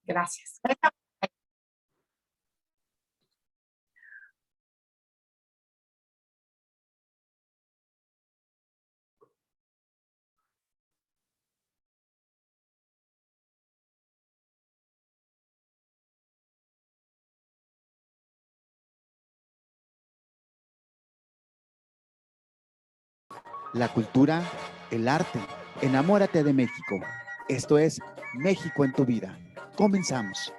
Gracias. La cultura, el arte. Enamórate de México. Esto es México en tu vida. Comenzamos.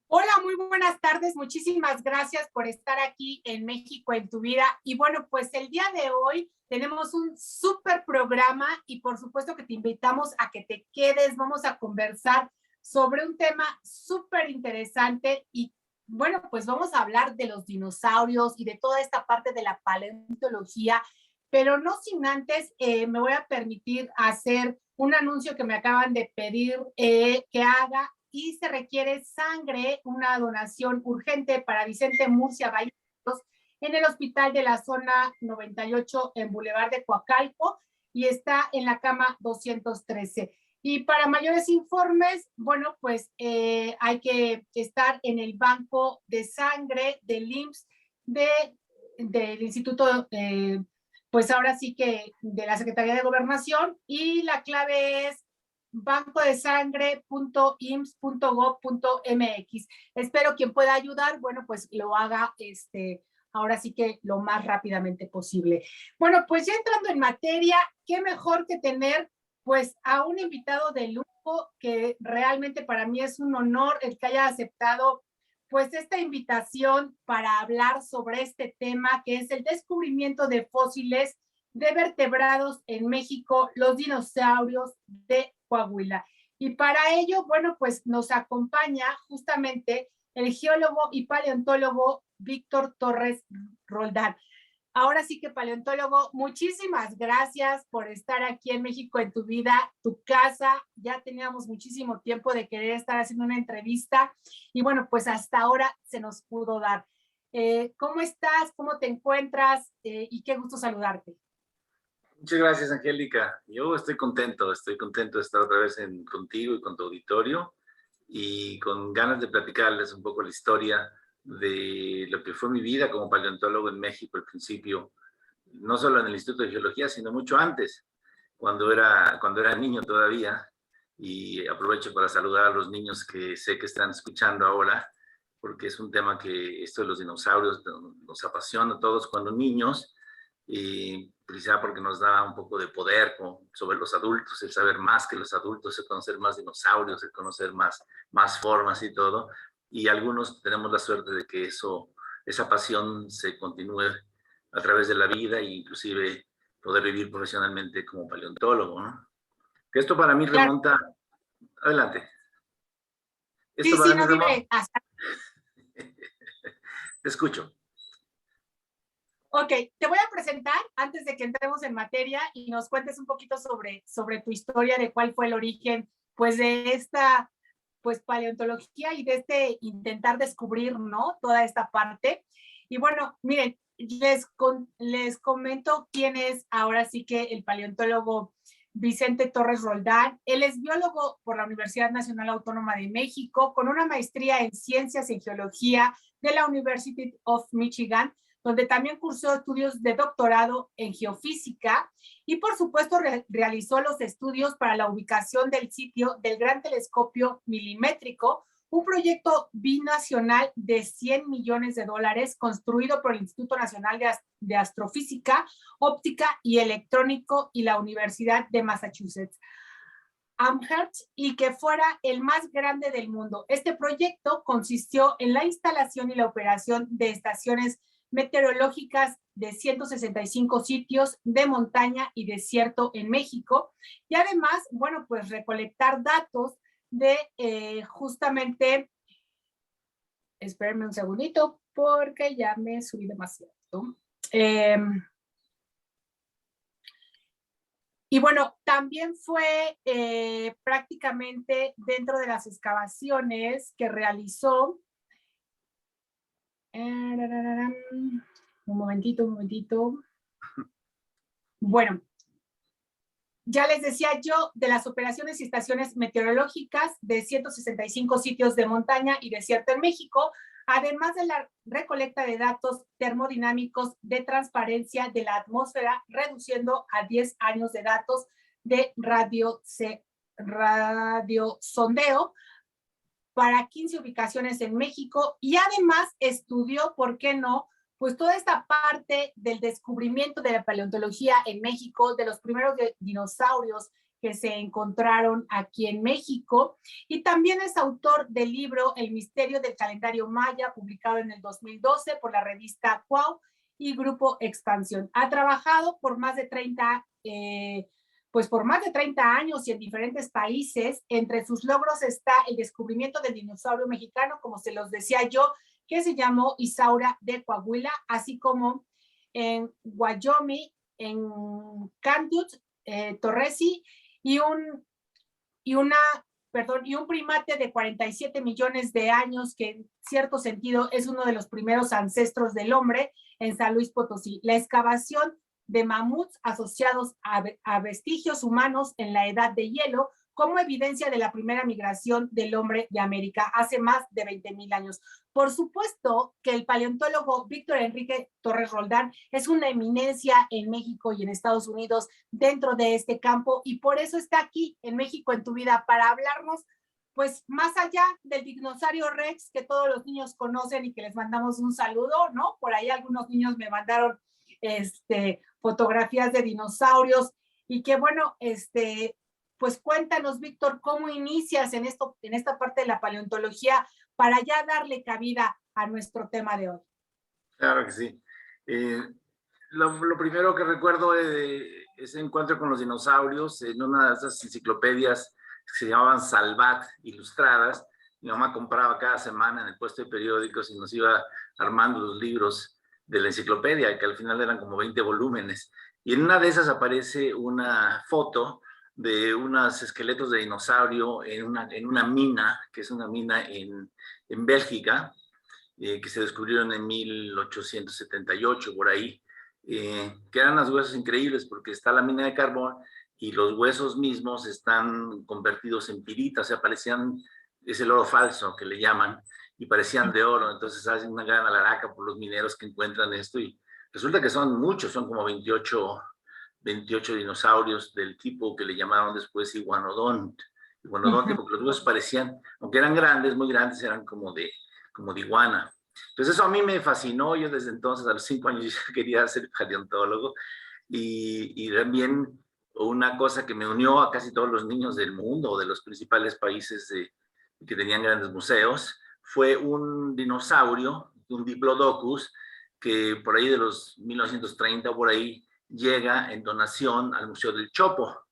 Hola, muy buenas tardes. Muchísimas gracias por estar aquí en México en tu vida. Y bueno, pues el día de hoy tenemos un súper programa y por supuesto que te invitamos a que te quedes. Vamos a conversar sobre un tema súper interesante y bueno, pues vamos a hablar de los dinosaurios y de toda esta parte de la paleontología, pero no sin antes me voy a permitir hacer un anuncio que me acaban de pedir que haga y se requiere sangre, una donación urgente para Vicente Murcia Valleros en el hospital de la zona 98 en Boulevard de Coacalco y está en la cama 213. Y para mayores informes, bueno, pues hay que estar en el banco de sangre del IMSS del Instituto, pues ahora sí que de la Secretaría de Gobernación, y la clave es bancodesangre.ims.gov.mx. Espero quien pueda ayudar, bueno, pues lo haga ahora sí que lo más rápidamente posible. Bueno, pues ya entrando en materia, qué mejor que tener pues a un invitado de lujo que realmente para mí es un honor el que haya aceptado pues esta invitación para hablar sobre este tema que es el descubrimiento de fósiles de vertebrados en México, los dinosaurios de Coahuila. Y para ello, bueno, pues nos acompaña justamente el geólogo y paleontólogo Víctor Torres Roldán. Ahora sí que paleontólogo, muchísimas gracias por estar aquí en México en tu vida, tu casa. Ya teníamos muchísimo tiempo de querer estar haciendo una entrevista y bueno, pues hasta ahora se nos pudo dar. ¿Cómo estás? ¿Cómo te encuentras? Y qué gusto saludarte. Muchas gracias, Angélica. Yo estoy contento de estar otra vez contigo y con tu auditorio y con ganas de platicarles un poco la historia de lo que fue mi vida como paleontólogo en México al principio, no solo en el Instituto de Geología, sino mucho antes, cuando era niño todavía. Y aprovecho para saludar a los niños que sé que están escuchando ahora, porque es un tema que esto de los dinosaurios nos apasiona a todos cuando niños, y quizá porque nos da un poco de poder sobre los adultos, el saber más que los adultos, el conocer más dinosaurios, el conocer más formas y todo. Y algunos tenemos la suerte de que esa pasión se continúe a través de la vida e inclusive poder vivir profesionalmente como paleontólogo, ¿no? Que esto para mí remonta... Adelante. Esto sí, para sí, mí no, remonta... dime. Te escucho. Ok, te voy a presentar antes de que entremos en materia y nos cuentes un poquito sobre tu historia, de cuál fue el origen, pues, de esta, pues, paleontología y de este intentar descubrir, ¿no? Toda esta parte. Y bueno, miren, les comento quién es ahora sí que el paleontólogo Vicente Torres Roldán. Él es biólogo por la Universidad Nacional Autónoma de México, con una maestría en Ciencias en Geología de la University of Michigan, donde también cursó estudios de doctorado en geofísica y por supuesto realizó los estudios para la ubicación del sitio del Gran Telescopio Milimétrico, un proyecto binacional de $100 millones construido por el Instituto Nacional de Astrofísica, Óptica y Electrónico y la Universidad de Massachusetts Amherst, y que fuera el más grande del mundo. Este proyecto consistió en la instalación y la operación de estaciones meteorológicas de 165 sitios de montaña y desierto en México, y además, bueno, pues recolectar datos de justamente, espérenme un segundito porque ya me subí demasiado. Y bueno, también fue prácticamente dentro de las excavaciones que realizó. Un momentito. Bueno, ya les decía yo, de las operaciones y estaciones meteorológicas de 165 sitios de montaña y desierto en México, además de la recolecta de datos termodinámicos de transparencia de la atmósfera, reduciendo a 10 años de datos de radiosondeo para 15 ubicaciones en México, y además estudió, ¿por qué no?, pues toda esta parte del descubrimiento de la paleontología en México, de los primeros dinosaurios que se encontraron aquí en México, y también es autor del libro El misterio del calendario maya, publicado en el 2012 por la revista Cuau y Grupo Expansión. Ha trabajado por más de 30 años y en diferentes países. Entre sus logros está el descubrimiento del dinosaurio mexicano, como se los decía yo, que se llamó Isaura de Coahuila, así como en Wyoming, en Cantut, Torresi, y un primate de 47 millones de años, que en cierto sentido es uno de los primeros ancestros del hombre, en San Luis Potosí. La excavación de mamuts asociados a vestigios humanos en la edad de hielo, como evidencia de la primera migración del hombre de América hace más de 20,000 años. Por supuesto que el paleontólogo Víctor Enrique Torres Roldán es una eminencia en México y en Estados Unidos dentro de este campo, y por eso está aquí en México en tu vida, para hablarnos pues más allá del dinosaurio Rex que todos los niños conocen y que les mandamos un saludo, ¿no? Por ahí algunos niños me mandaron fotografías de dinosaurios, y que bueno, pues cuéntanos, Víctor, cómo inicias en esta parte de la paleontología para ya darle cabida a nuestro tema de hoy. Claro que sí. Lo primero que recuerdo es ese encuentro con los dinosaurios en una de esas enciclopedias que se llamaban Salvat Ilustradas. Mi mamá compraba cada semana en el puesto de periódicos y nos iba armando los libros de la enciclopedia, que al final eran como 20 volúmenes. Y en una de esas aparece una foto de unos esqueletos de dinosaurio en una mina, que es una mina en Bélgica, que se descubrieron en 1878, por ahí, que eran unos huesos increíbles porque está la mina de carbón y los huesos mismos están convertidos en pirita, o sea, parecían, es el oro falso que le llaman, y parecían de oro. Entonces hacen una gran alaraca por los mineros que encuentran esto, y resulta que son muchos, son como 28 dinosaurios del tipo que le llamaron después iguanodonte, porque los huesos parecían, aunque eran grandes, muy grandes, eran como de iguana. Entonces eso a mí me fascinó. Yo desde entonces, a los 5 años, ya quería ser paleontólogo, y también una cosa que me unió a casi todos los niños del mundo, de los principales países que tenían grandes museos, fue un dinosaurio, un Diplodocus, que por ahí de los 1930 por ahí llega en donación al Museo del Chopo,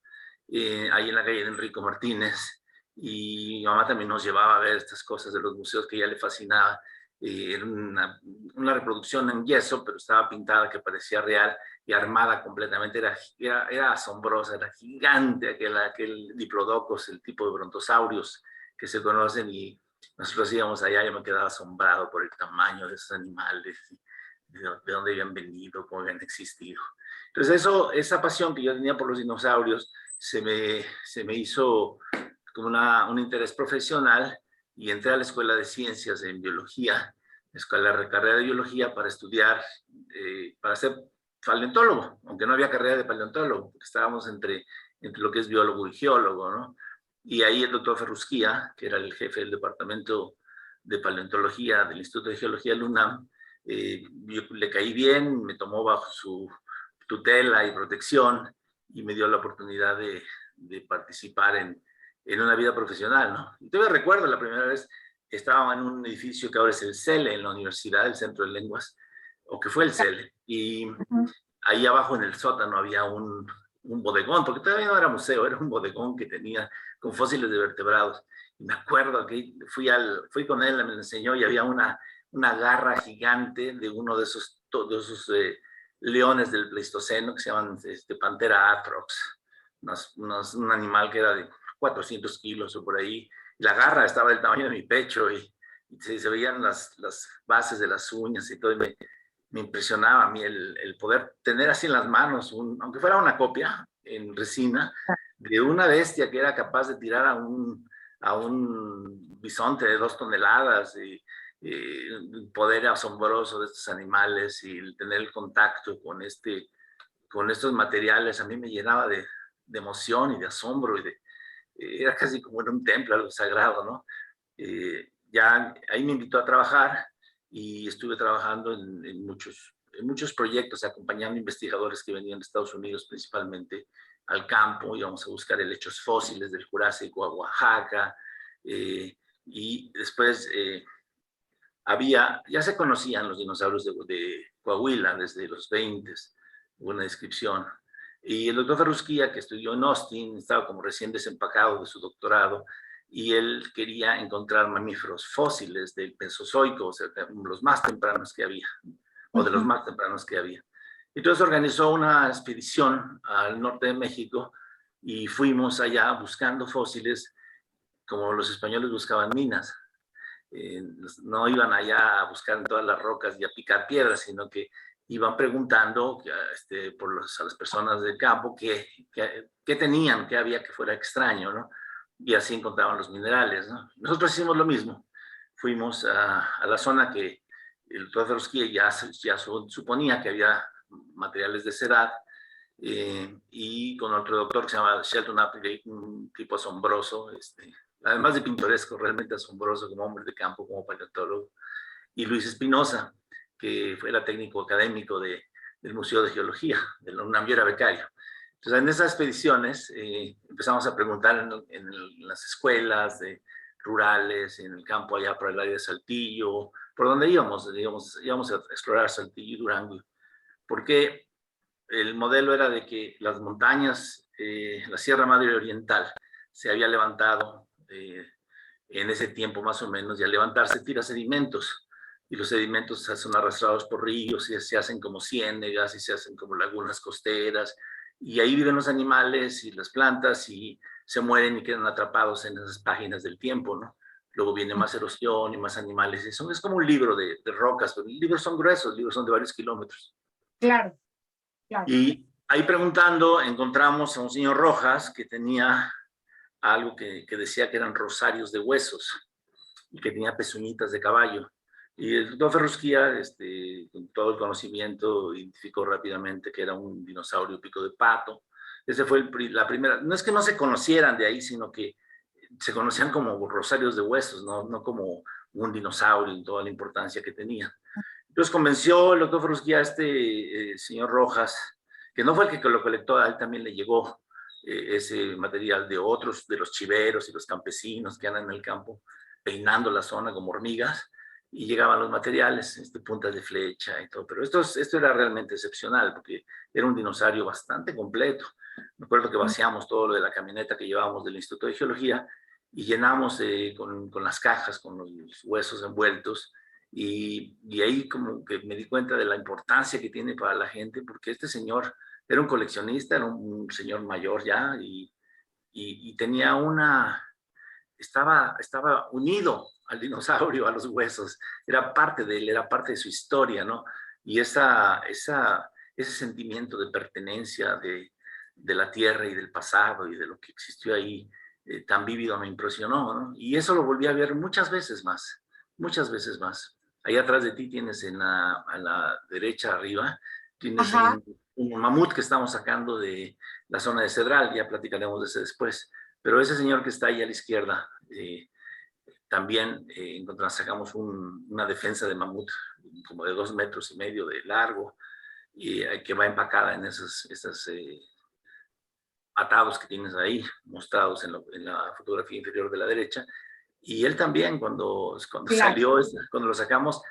ahí en la calle de Enrico Martínez, y mi mamá también nos llevaba a ver estas cosas de los museos que a ella le fascinaba. Era una reproducción en yeso, pero estaba pintada que parecía real y armada completamente. Era asombrosa, era gigante aquel Diplodocus, el tipo de brontosaurios que se conocen, y nosotros íbamos allá y yo me quedaba asombrado por el tamaño de esos animales, de dónde habían venido, cómo habían existido. Entonces esa pasión que yo tenía por los dinosaurios se me hizo como un interés profesional, y entré a la Escuela de Ciencias en Biología, carrera de Biología, para estudiar, para ser paleontólogo, aunque no había carrera de paleontólogo, porque estábamos entre lo que es biólogo y geólogo, ¿no? Y ahí el doctor Ferrusquía, que era el jefe del departamento de paleontología del Instituto de Geología del UNAM, yo le caí bien, me tomó bajo su tutela y protección, y me dio la oportunidad de participar en una vida profesional, ¿no? Y todavía recuerdo la primera vez, estaba en un edificio que ahora es el CELE, en la Universidad, el Centro de Lenguas, o que fue el CELE, y ahí abajo en el sótano había un bodegón, porque todavía no era museo, era un bodegón que tenía con fósiles de vertebrados. Y me acuerdo que fui con él, me lo enseñó, y había una garra gigante de uno de esos leones del Pleistoceno que se llaman Pantera atrox, un animal que era de 400 kilos o por ahí. La garra estaba del tamaño de mi pecho, y se veían las bases de las uñas y todo, y me impresionaba a mí el poder tener así en las manos, aunque fuera una copia, en resina de una bestia que era capaz de tirar a un bisonte de 2 toneladas, y el poder asombroso de estos animales y el tener el contacto con estos materiales a mí me llenaba de emoción y de asombro, era casi como en un templo, algo sagrado, ¿no? Ya ahí me invitó a trabajar y estuve trabajando en muchos proyectos, acompañando investigadores que venían de Estados Unidos principalmente al campo. Íbamos a buscar helechos fósiles del Jurásico a Oaxaca, y después ya se conocían los dinosaurios de Coahuila desde los 20, una descripción. Y el doctor Ferrusquía, que estudió en Austin, estaba como recién desempacado de su doctorado, y él quería encontrar mamíferos fósiles del Mesozoico, o sea, los más tempranos que había, o de los más tempranos que había. Entonces organizó una expedición al norte de México y fuimos allá buscando fósiles como los españoles buscaban minas. No iban allá a buscar en todas las rocas y a picar piedras, sino que iban preguntando a las personas del campo qué tenían, qué había que fuera extraño, ¿no? Y así encontraban los minerales, ¿no? Nosotros hicimos lo mismo. Fuimos a la zona que el doctor Ferrusquía ya suponía que había materiales de Sedad, y con otro doctor que se llama Shelton Appley, un tipo asombroso, además de pintoresco, realmente asombroso como hombre de campo, como paleontólogo, y Luis Espinosa, que fue el técnico académico del Museo de Geología, de la UNAM. Yo era becario. Entonces, en esas expediciones empezamos a preguntar en las escuelas rurales, en el campo allá por el área de Saltillo, por donde íbamos a explorar Saltillo y Durango, porque el modelo era de que las montañas, la Sierra Madre Oriental, se había levantado en ese tiempo más o menos, y al levantarse tira sedimentos, y los sedimentos son arrastrados por ríos y se hacen como ciénegas y se hacen como lagunas costeras, y ahí viven los animales y las plantas y se mueren y quedan atrapados en esas páginas del tiempo, ¿no? Luego viene más erosión y más animales. Es como un libro de rocas, pero los libros son gruesos, los libros son de varios kilómetros. Claro, claro. Y ahí preguntando encontramos a un señor Rojas que tenía algo que decía que eran rosarios de huesos y que tenía pezuñitas de caballo. Y el doctor Ferrusquía, con todo el conocimiento, identificó rápidamente que era un dinosaurio pico de pato. Ese fue la primera. No es que no se conocieran de ahí, sino que se conocían como rosarios de huesos, no como un dinosaurio y toda la importancia que tenía. Entonces convenció el doctor Ferrusquía a señor Rojas, que no fue el que lo colectó, a él también le llegó ese material de otros, de los chiveros y los campesinos que andan en el campo peinando la zona como hormigas, y llegaban los materiales, puntas de flecha y todo. Pero esto era realmente excepcional, porque era un dinosaurio bastante completo. Me acuerdo que vaciamos todo lo de la camioneta que llevábamos del Instituto de Geología y llenamos con las cajas, con los huesos envueltos, y ahí como que me di cuenta de la importancia que tiene para la gente, porque este señor era un coleccionista, era un señor mayor ya, y tenía estaba unido al dinosaurio, a los huesos, era parte de él, era parte de su historia, ¿no? Y ese sentimiento de pertenencia de la tierra y del pasado y de lo que existió ahí, tan vívido, me impresionó, ¿no? Y eso lo volví a ver muchas veces más, muchas veces más. Ahí atrás de ti tienes a la derecha arriba, tienes un mamut que estamos sacando de la zona de Cedral, ya platicaremos de ese después. Pero ese señor que está ahí a la izquierda, también sacamos una defensa de mamut como de 2,5 metros de largo, y que va empacada en esos atados que tienes ahí mostrados en la fotografía inferior de la derecha. Y él también, cuando salió, cuando lo sacamos,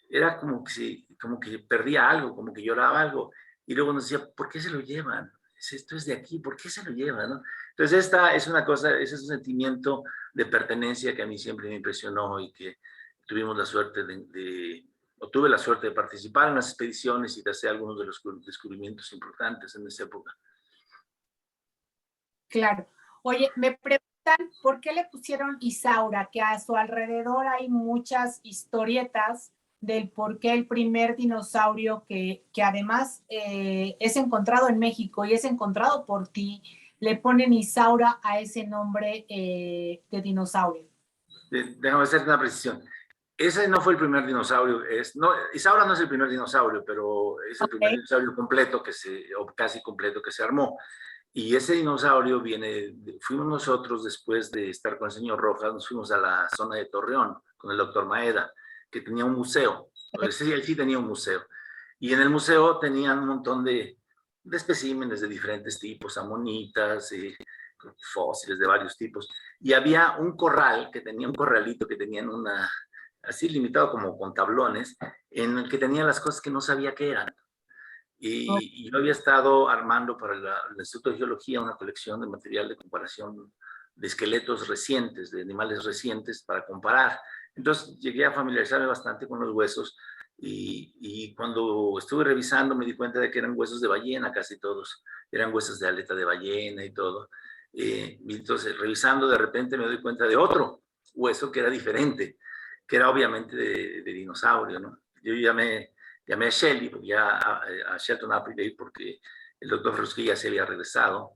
era como que perdía algo, como que lloraba algo. Y luego nos decía, ¿por qué se lo llevan? Esto es de aquí, ¿por qué se lo llevan? ¿No? Entonces esta es una cosa, ese es un sentimiento de pertenencia que a mí siempre me impresionó, y que tuvimos la suerte tuve la suerte de participar en las expediciones y de hacer algunos de los descubrimientos importantes en esa época. Claro. Oye, me preguntan por qué le pusieron Isaura, que a su alrededor hay muchas historietas del por qué el primer dinosaurio que además es encontrado en México y es encontrado por ti, le ponen Isaura a ese nombre de dinosaurio. Déjame hacer una precisión. Ese no fue el primer dinosaurio. No, Isaura no es el primer dinosaurio, pero es el primer dinosaurio completo o casi completo que se armó. Y ese dinosaurio fuimos nosotros después de estar con el señor Rojas, nos fuimos a la zona de Torreón con el doctor Maeda, que tenía un museo. Él sí tenía un museo. Y en el museo tenían un montón de especímenes de diferentes tipos, amonitas, fósiles de varios tipos. Y había un corralito que tenían así limitado como con tablones, en el que tenía las cosas que no sabía qué eran. Y yo había estado armando para el Instituto de Geología una colección de material de comparación de esqueletos recientes, de animales recientes, para comparar. Entonces llegué a familiarizarme bastante con los huesos y cuando estuve revisando me di cuenta de que eran huesos de ballena casi todos, eran huesos de aleta de ballena y todo. Y entonces revisando de repente me doy cuenta de otro hueso que era diferente, que era obviamente de dinosaurio, ¿no? Yo llamé a Shelley, ya a Shelton Appleby, porque el doctor Frusquilla se había regresado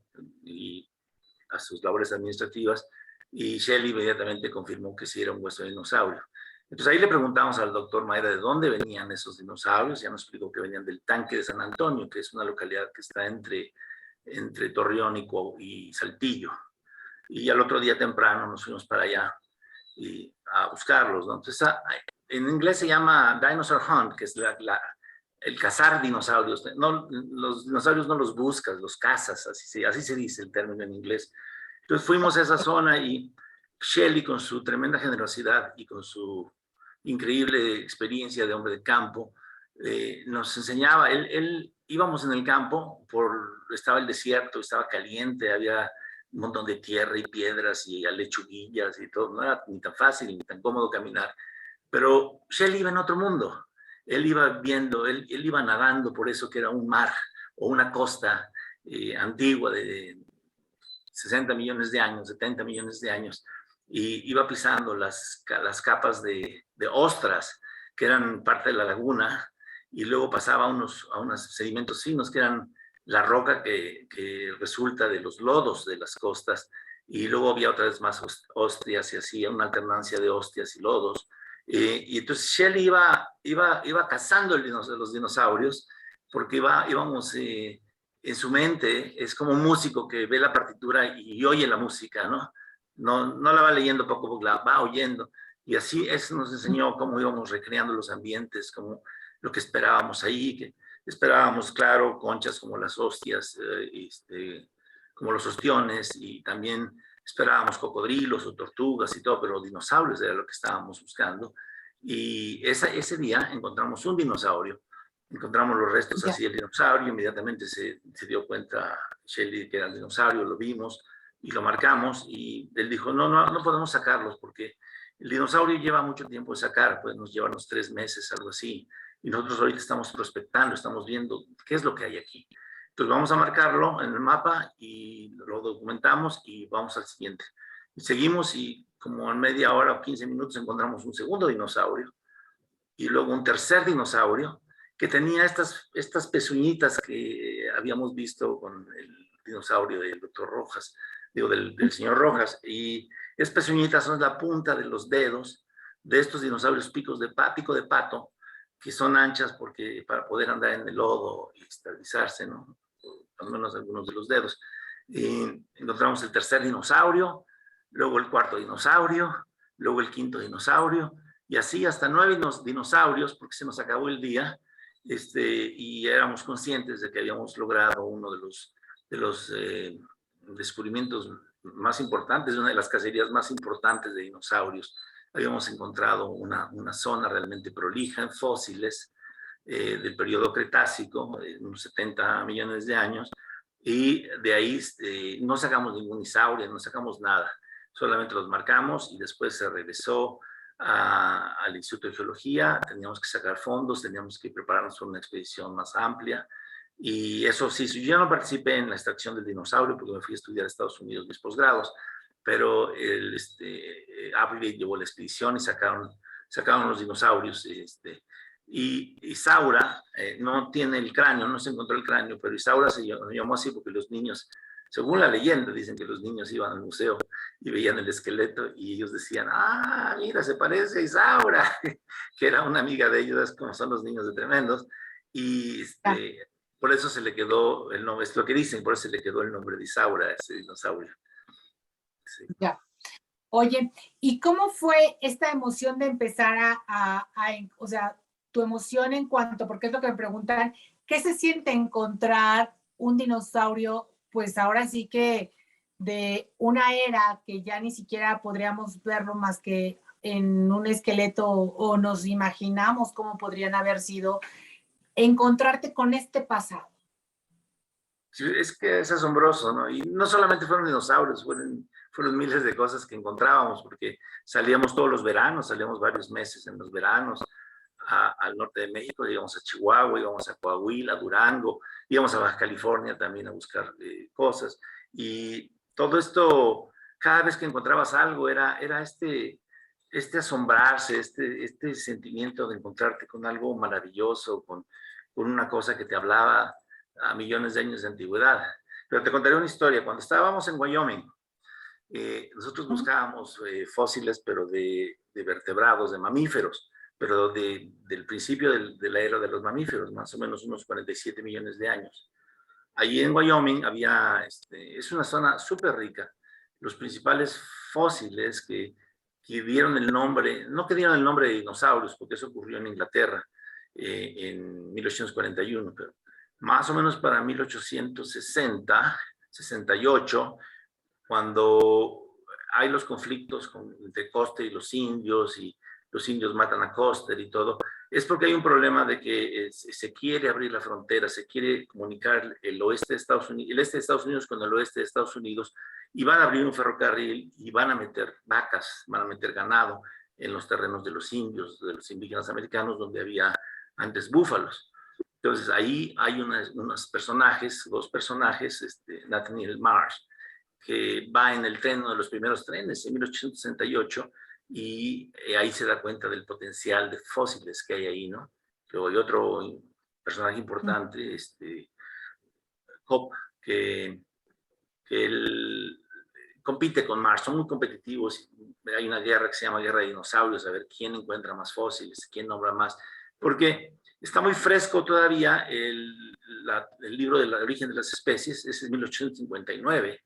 a sus labores administrativas, y Shelley inmediatamente confirmó que sí era un hueso de dinosaurio. Entonces ahí le preguntamos al doctor Maeda de dónde venían esos dinosaurios, ya nos explicó que venían del Tanque de San Antonio, que es una localidad que está entre Torreón y Saltillo. Y al otro día temprano nos fuimos para allá a buscarlos, ¿no? Entonces, en inglés se llama Dinosaur Hunt, que es el cazar dinosaurios. No, los dinosaurios no los buscas, los cazas, así se dice el término en inglés. Entonces fuimos a esa zona y Shelley, con su tremenda generosidad y con su increíble experiencia de hombre de campo, nos enseñaba. Íbamos en el campo, estaba el desierto, estaba caliente, había un montón de tierra y piedras y lechuguillas y todo. No era ni tan fácil ni tan cómodo caminar. Pero Shelley iba en otro mundo. Él iba viendo, él iba nadando por eso que era un mar o una costa antigua de 60 millones de años, 70 millones de años, y iba pisando las capas de ostras que eran parte de la laguna, y luego pasaba a unos sedimentos finos que eran la roca que resulta de los lodos de las costas, y luego había otra vez más hostias y así, una alternancia de hostias y lodos. Y entonces Shelley iba cazando los dinosaurios, porque íbamos en su mente. Es como un músico que ve la partitura y oye la música, ¿no? No la va leyendo poco a poco, la va oyendo. Y así eso nos enseñó cómo íbamos recreando los ambientes, como lo que esperábamos ahí, que esperábamos, claro, conchas como las hostias, como los ostiones, y también esperábamos cocodrilos o tortugas y todo, pero dinosaurios era lo que estábamos buscando. Y ese día encontramos un dinosaurio, encontramos los restos así del dinosaurio, inmediatamente se dio cuenta Shelley que era el dinosaurio, lo vimos y lo marcamos, y él dijo, no podemos sacarlos porque el dinosaurio lleva mucho tiempo de sacar, pues nos lleva unos 3 meses, algo así, y nosotros ahorita estamos prospectando, estamos viendo qué es lo que hay aquí. Entonces vamos a marcarlo en el mapa y lo documentamos y vamos al siguiente. Y seguimos, y como en media hora o 15 minutos encontramos un segundo dinosaurio y luego un tercer dinosaurio que tenía estas pezuñitas que habíamos visto con el dinosaurio del doctor Rojas, del señor Rojas. Y estas pezuñitas son la punta de los dedos de estos dinosaurios pico de pato, que son anchas para poder andar en el lodo y estabilizarse, ¿no? Al menos algunos de los dedos. Y encontramos el tercer dinosaurio, luego el cuarto dinosaurio, luego el quinto dinosaurio, y así hasta 9 dinosaurios, porque se nos acabó el día, y éramos conscientes de que habíamos logrado uno de los descubrimientos más importantes, una de las cacerías más importantes de dinosaurios. Habíamos encontrado una zona realmente prolija en fósiles del periodo Cretácico, unos 70 millones de años, y de ahí no sacamos ningún dinosaurio, no sacamos nada, solamente los marcamos y después se regresó al Instituto de Geología. Teníamos que sacar fondos, teníamos que prepararnos para una expedición más amplia, y eso sí, yo no participé en la extracción del dinosaurio porque me fui a estudiar a Estados Unidos mis posgrados, pero Appleby llevó la expedición y sacaron sacaban los dinosaurios. Y Isaura no tiene el cráneo, no se encontró el cráneo, pero Isaura se llamó así porque los niños, según la leyenda, dicen que los niños iban al museo y veían el esqueleto y ellos decían, ah, mira, se parece a Isaura, que era una amiga de ellos, como son los niños de tremendos, y por eso se le quedó el nombre, es lo que dicen, por eso se le quedó el nombre de Isaura, ese dinosaurio. Sí. Ya. Oye, ¿y cómo fue esta emoción de empezar o sea, tu emoción en cuanto, porque es lo que me preguntan, ¿qué se siente encontrar un dinosaurio, pues ahora sí que de una era que ya ni siquiera podríamos verlo más que en un esqueleto o nos imaginamos cómo podrían haber sido, encontrarte con este pasado? Sí, es que es asombroso, ¿no? Y no solamente fueron dinosaurios, fueron miles de cosas que encontrábamos, porque salíamos todos los veranos, salíamos varios meses en los veranos al norte de México, íbamos a Chihuahua, íbamos a Coahuila, Durango, íbamos a Baja California también a buscar cosas. Y todo esto, cada vez que encontrabas algo, era este asombrarse, este sentimiento de encontrarte con algo maravilloso, con una cosa que te hablaba a millones de años de antigüedad. Pero te contaré una historia. Cuando estábamos en Wyoming, nosotros buscábamos fósiles, pero de vertebrados, de mamíferos, pero del principio de la era de los mamíferos, más o menos unos 47 millones de años. Allí en Wyoming es una zona súper rica. Los principales fósiles que dieron el nombre, no que dieron el nombre de dinosaurios, porque eso ocurrió en Inglaterra en 1841, pero más o menos para 1860, 68, cuando hay los conflictos entre Custer y los indios matan a Custer y todo, es porque hay un problema de que se quiere abrir la frontera, se quiere comunicar el oeste de Estados Unidos, el este de Estados Unidos con el oeste de Estados Unidos, y van a abrir un ferrocarril y van a meter vacas, van a meter ganado en los terrenos de los indios, de los indígenas americanos, donde había antes búfalos. Entonces ahí hay dos personajes, Nathaniel Marsh, que va en el tren, uno de los primeros trenes, en 1868, y ahí se da cuenta del potencial de fósiles que hay ahí, ¿no? Luego hay otro personaje importante, Cobb, que él compite con Marsh, son muy competitivos, hay una guerra que se llama Guerra de Dinosaurios, a ver quién encuentra más fósiles, quién nombra más, porque está muy fresco todavía el libro del origen de las especies, es en 1859.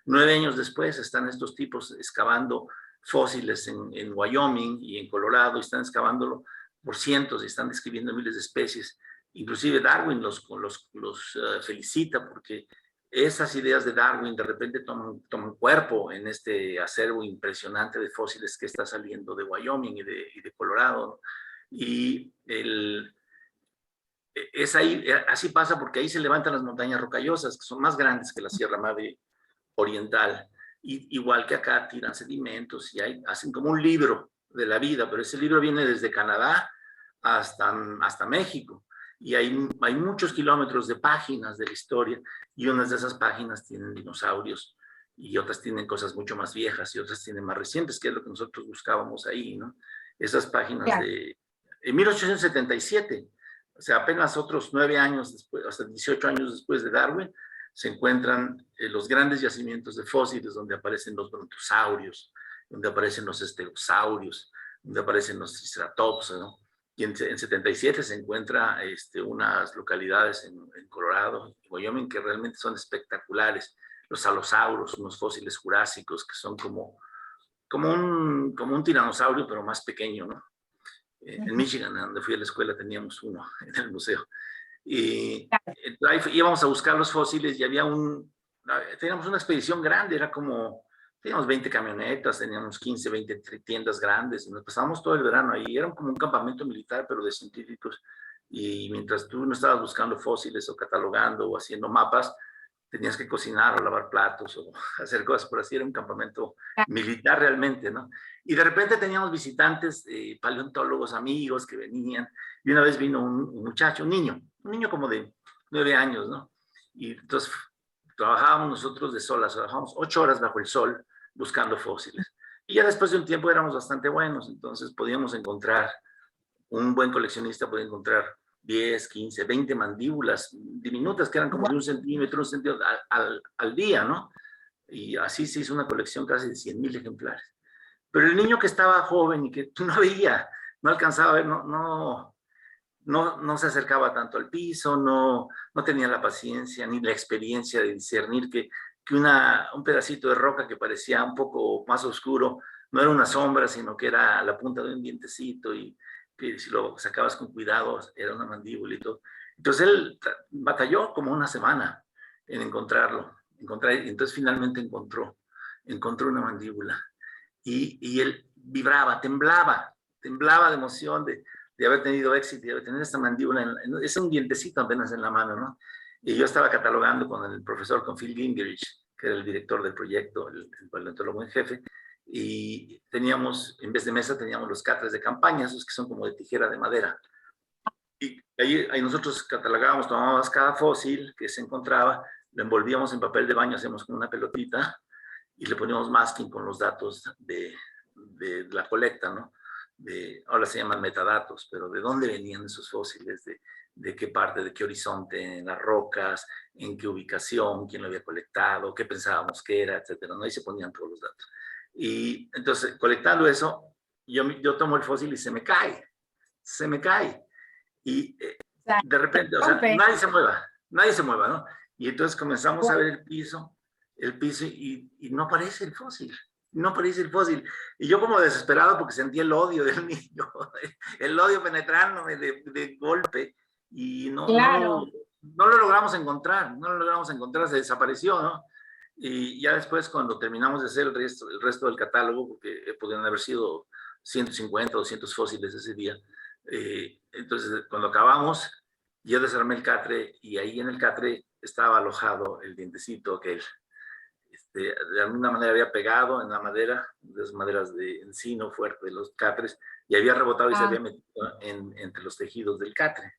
9 años después están estos tipos excavando fósiles en Wyoming y en Colorado, y están excavándolo por cientos y están describiendo miles de especies. Inclusive Darwin los felicita porque esas ideas de Darwin de repente toman cuerpo en este acervo impresionante de fósiles que está saliendo de Wyoming y de Colorado. Y es ahí, así pasa porque ahí se levantan las montañas rocallosas, que son más grandes que la Sierra Madre Oriental. Igual que acá tiran sedimentos y hacen como un libro de la vida, pero ese libro viene desde Canadá hasta México. Y hay muchos kilómetros de páginas de la historia, y unas de esas páginas tienen dinosaurios y otras tienen cosas mucho más viejas y otras tienen más recientes, que es lo que nosotros buscábamos ahí, ¿no? Esas páginas en 1877, o sea, apenas otros 9 años después, hasta 18 años después de Darwin, se encuentran los grandes yacimientos de fósiles donde aparecen los brontosaurios, donde aparecen los estegosaurios, donde aparecen los triceratops, ¿no? Y en 77 se encuentra unas localidades en Colorado, en Wyoming, que realmente son espectaculares. Los alosauros, unos fósiles jurásicos que son como un tiranosaurio, pero más pequeño, ¿no? En Michigan, donde fui a la escuela, teníamos uno en el museo. Y entonces íbamos a buscar los fósiles y teníamos una expedición grande, teníamos 20 camionetas, teníamos 15, 20 tiendas grandes, y nos pasábamos todo el verano ahí. Era como un campamento militar, pero de científicos. Y mientras tú no estabas buscando fósiles o catalogando o haciendo mapas, tenías que cocinar o lavar platos o hacer cosas por así. Era un campamento militar realmente, ¿no? Y de repente teníamos visitantes, paleontólogos amigos que venían, y una vez vino un muchacho, un niño como de 9 años, ¿no? Y entonces trabajábamos nosotros de sol, trabajábamos 8 horas bajo el sol buscando fósiles. Y ya después de un tiempo éramos bastante buenos, entonces podíamos encontrar, un buen coleccionista podía encontrar 10, 15, 20 mandíbulas diminutas que eran como de 1 centímetro al día, ¿no? Y así se hizo una colección casi de 100,000 ejemplares. Pero el niño que estaba joven y que no veía, no alcanzaba a ver, no se acercaba tanto al piso, no tenía la paciencia ni la experiencia de discernir que un pedacito de roca que parecía un poco más oscuro no era una sombra, sino que era la punta de un dientecito y que si lo sacabas con cuidado era una mandíbula y todo. Entonces él batalló como una semana en encontrarlo. Entonces finalmente encontró una mandíbula y él vibraba, temblaba de emoción de haber tenido éxito, de haber tenido esta mandíbula, es un dientecito apenas en la mano, ¿no? Y yo estaba catalogando con el profesor, con Phil Gingerich, que era el director del proyecto, el paleontólogo en jefe, y teníamos, en vez de mesa, teníamos los catres de campaña, esos que son como de tijera de madera. Y ahí nosotros catalogábamos, tomábamos cada fósil que se encontraba, lo envolvíamos en papel de baño, hacíamos como una pelotita, y le poníamos masking con los datos de la colecta, ¿no? Ahora se llaman metadatos, pero ¿de dónde venían esos fósiles? ¿De qué parte, de qué horizonte, en las rocas, en qué ubicación, quién lo había colectado, qué pensábamos que era, etcétera, ¿no? Ahí se ponían todos los datos. Y entonces, colectando eso, yo tomo el fósil y se me cae. Y de repente, o sea, nadie se mueva, ¿no? Y entonces comenzamos a ver el piso y no aparece el fósil. No aparece el fósil. Y yo como desesperado porque sentí el odio del niño, el odio penetrándome de golpe y Claro. no lo logramos encontrar, se desapareció, ¿no? Y ya después cuando terminamos de hacer el resto del catálogo, porque podrían haber sido 150 o 200 fósiles ese día, entonces cuando acabamos, yo desarmé el catre y ahí en el catre estaba alojado el dientecito que de alguna manera había pegado en la madera, de las maderas de encino fuerte de los catres, y había rebotado y se había metido entre los tejidos del catre.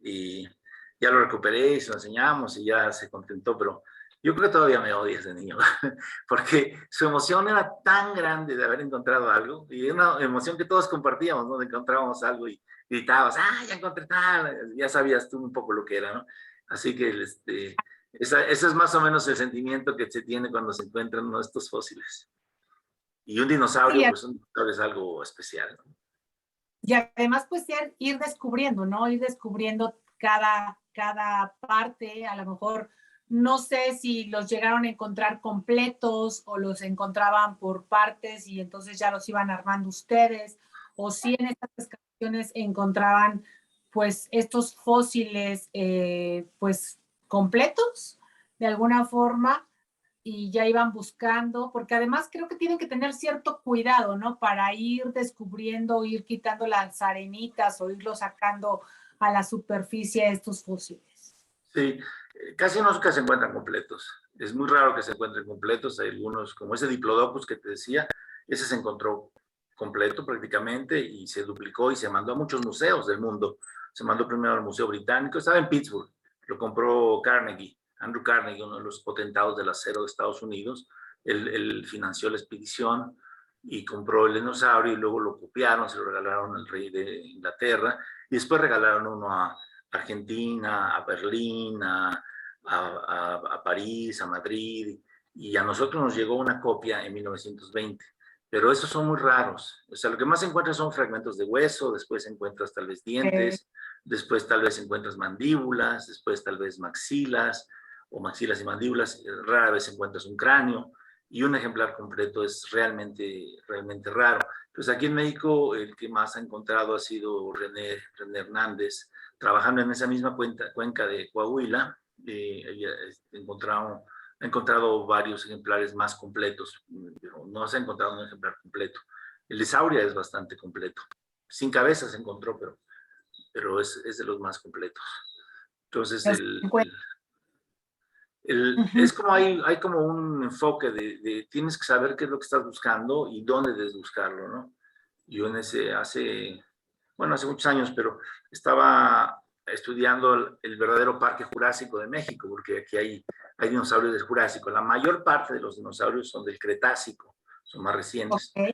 Y ya lo recuperé y se lo enseñamos y ya se contentó, pero yo creo que todavía me odia ese niño, porque su emoción era tan grande de haber encontrado algo, y una emoción que todos compartíamos, ¿no? Encontrábamos algo y gritabas, ya encontré tal, ya sabías tú un poco lo que era, ¿no? Así que ese es más o menos el sentimiento que se tiene cuando se encuentran uno de estos fósiles. Y un dinosaurio, pues un dinosaurio es algo especial, ¿no? Y además, pues ir descubriendo, ¿no? Ir descubriendo cada parte, a lo mejor no sé si los llegaron a encontrar completos o los encontraban por partes y entonces ya los iban armando ustedes, o si en estas excavaciones encontraban pues estos fósiles pues completos de alguna forma y ya iban buscando, porque además creo que tienen que tener cierto cuidado, ¿no? Para ir descubriendo, ir quitando las arenitas o irlo sacando a la superficie estos fósiles. Sí, casi nunca se encuentran completos. Es muy raro que se encuentren completos. Hay algunos, como ese Diplodocus que te decía, ese se encontró completo prácticamente y se duplicó y se mandó a muchos museos del mundo. Se mandó primero al Museo Británico, estaba en Pittsburgh, lo compró Carnegie, Andrew Carnegie, uno de los potentados del acero de Estados Unidos. Él financió la expedición y compró el dinosaurio y luego lo copiaron, se lo regalaron al rey de Inglaterra y después regalaron uno a Argentina, a Berlín, a París, a Madrid, y a nosotros nos llegó una copia en 1920. Pero esos son muy raros. O sea, lo que más encuentras son fragmentos de hueso, después encuentras tal vez dientes, después tal vez encuentras mandíbulas, después tal vez maxilas o maxilas y mandíbulas. Rara vez encuentras un cráneo y un ejemplar completo es realmente raro. Pues aquí en México el que más ha encontrado ha sido René Hernández, trabajando en esa misma cuenca de Coahuila. Ha encontrado varios ejemplares más completos, pero no se ha encontrado un ejemplar completo. El de Sauria es bastante completo. Sin cabeza se encontró, pero es de los más completos. Entonces, es como hay como un enfoque de tienes que saber qué es lo que estás buscando y dónde debes buscarlo, ¿no? Yo en ese hace muchos años, pero estaba estudiando el verdadero Parque Jurásico de México, porque aquí hay dinosaurios del Jurásico. La mayor parte de los dinosaurios son del Cretácico, son más recientes. Ok.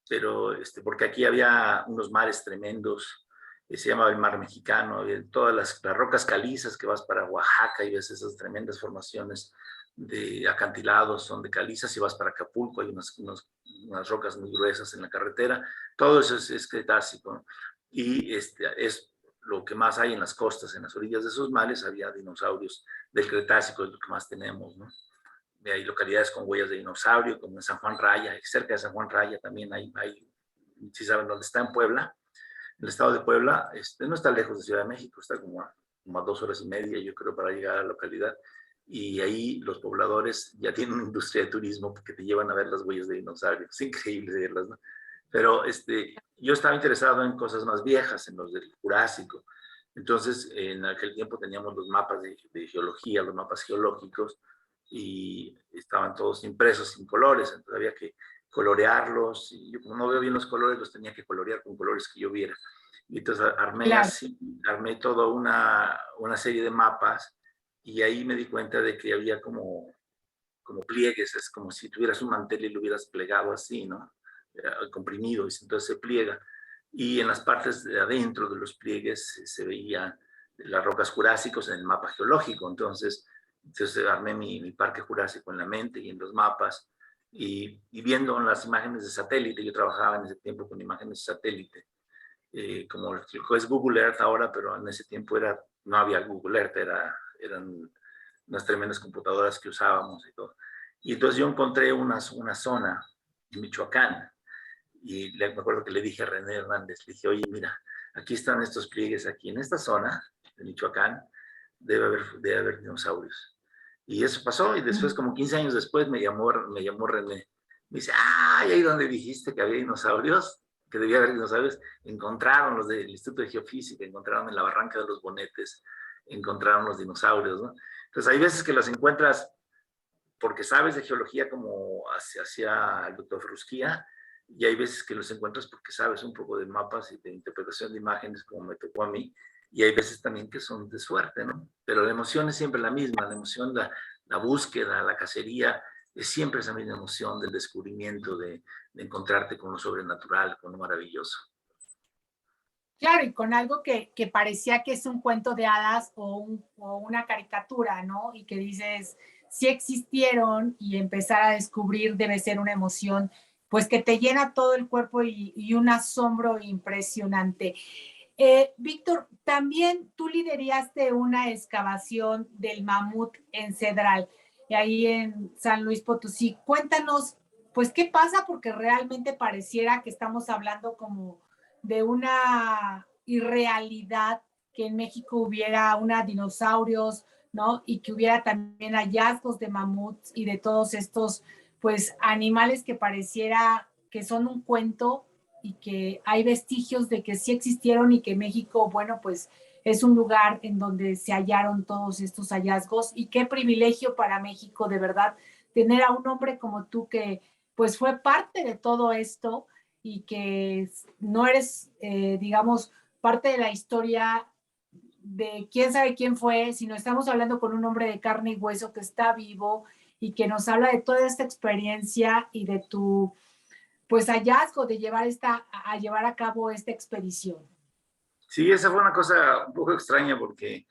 Pero porque aquí había unos mares tremendos, se llamaba el Mar Mexicano, todas las rocas calizas que vas para Oaxaca y ves esas tremendas formaciones de acantilados, son de calizas, y vas para Acapulco, hay unas rocas muy gruesas en la carretera, todo eso es Cretácico, ¿no? Y es lo que más hay en las costas, en las orillas de esos mares había dinosaurios del Cretácico, es lo que más tenemos, ¿no? Hay localidades con huellas de dinosaurio, como en San Juan Raya, cerca de San Juan Raya también hay si saben dónde está, en Puebla, el estado de Puebla, no está lejos de Ciudad de México, está como a 2 horas y media, yo creo, para llegar a la localidad. Y ahí los pobladores ya tienen una industria de turismo porque te llevan a ver las huellas de dinosaurios. Es increíble verlas, ¿no? Pero yo estaba interesado en cosas más viejas, en los del Jurásico. Entonces, en aquel tiempo teníamos los mapas de geología, los mapas geológicos, y estaban todos impresos sin colores, entonces había que colorearlos, y yo como no veo bien los colores, los tenía que colorear con colores que yo viera. Y entonces Claro. armé toda una serie de mapas, y ahí me di cuenta de que había como pliegues, es como si tuvieras un mantel y lo hubieras plegado así, ¿no? Comprimido, y entonces se pliega. Y en las partes de adentro de los pliegues se veían las rocas jurásicos en el mapa geológico. Entonces armé mi parque jurásico en la mente y en los mapas, y viendo las imágenes de satélite. Yo trabajaba en ese tiempo con imágenes de satélite, como es Google Earth ahora, pero en ese tiempo no había Google Earth, eran unas tremendas computadoras que usábamos y todo. Y entonces yo encontré una zona en Michoacán, y me acuerdo que le dije a René Hernández, le dije, oye, mira, aquí están estos pliegues, aquí en esta zona de Michoacán debe haber dinosaurios. Y eso pasó, y después, como 15 años después, me llamó René. Me dice, ahí donde dijiste que había dinosaurios, que debía haber dinosaurios, encontraron los del Instituto de Geofísica, encontraron en la Barranca de los Bonetes, encontraron los dinosaurios, ¿no? Entonces hay veces que los encuentras porque sabes de geología, como hacía el doctor Frusquía, y hay veces que los encuentras porque sabes un poco de mapas y de interpretación de imágenes, como me tocó a mí, y hay veces también que son de suerte, ¿no? Pero la emoción es siempre la misma, la emoción, la búsqueda, la cacería, es siempre esa misma emoción del descubrimiento, de encontrarte con lo sobrenatural, con lo maravilloso. Claro, y con algo que parecía que es un cuento de hadas o una caricatura, ¿no? Y que dices, sí existieron, y empezar a descubrir debe ser una emoción, pues que te llena todo el cuerpo y un asombro impresionante. Víctor, también tú lideraste una excavación del mamut en Cedral, ahí en San Luis Potosí. Cuéntanos, pues, ¿qué pasa? Porque realmente pareciera que estamos hablando como de una irrealidad, que en México hubiera una dinosaurios, ¿no? Y que hubiera también hallazgos de mamuts y de todos estos, pues, animales que pareciera que son un cuento, y que hay vestigios de que sí existieron, y que México, bueno, pues es un lugar en donde se hallaron todos estos hallazgos. Y qué privilegio para México, de verdad, tener a un hombre como tú que pues fue parte de todo esto, y que no eres, digamos, parte de la historia de quién sabe quién fue, sino estamos hablando con un hombre de carne y hueso que está vivo y que nos habla de toda esta experiencia y de tu pues hallazgo de llevar a cabo esta expedición. Sí, esa fue una cosa un poco extraña porque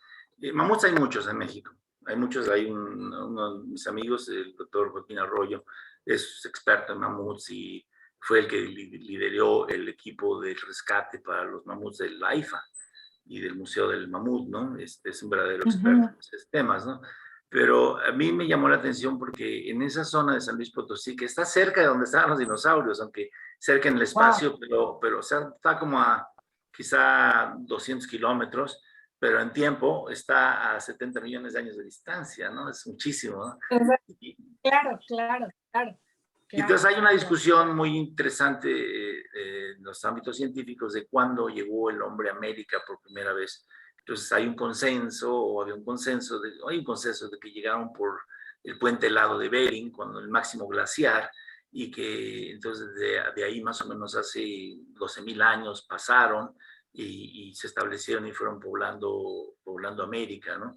mamuts hay muchos en México. Hay muchos, uno de mis amigos, el doctor Joaquín Arroyo, es experto en mamuts y fue el que lideró el equipo de rescate para los mamuts del AIFA y del Museo del Mamut, ¿no? Es un verdadero experto en esos temas, ¿no? Pero a mí me llamó la atención porque en esa zona de San Luis Potosí, que está cerca de donde estaban los dinosaurios, aunque cerca en el espacio, pero o sea, está como a quizá 200 kilómetros, pero en tiempo está a 70 millones de años de distancia, ¿no? Es muchísimo, ¿no? Claro, claro, claro. Y entonces hay una discusión muy interesante en los ámbitos científicos de cuándo llegó el hombre a América por primera vez. Entonces hay un consenso, o había un consenso, hay un consenso de que llegaron por el puente helado de Bering, cuando el máximo glaciar, y que entonces de ahí más o menos hace 12.000 años pasaron y se establecieron y fueron poblando América, ¿no?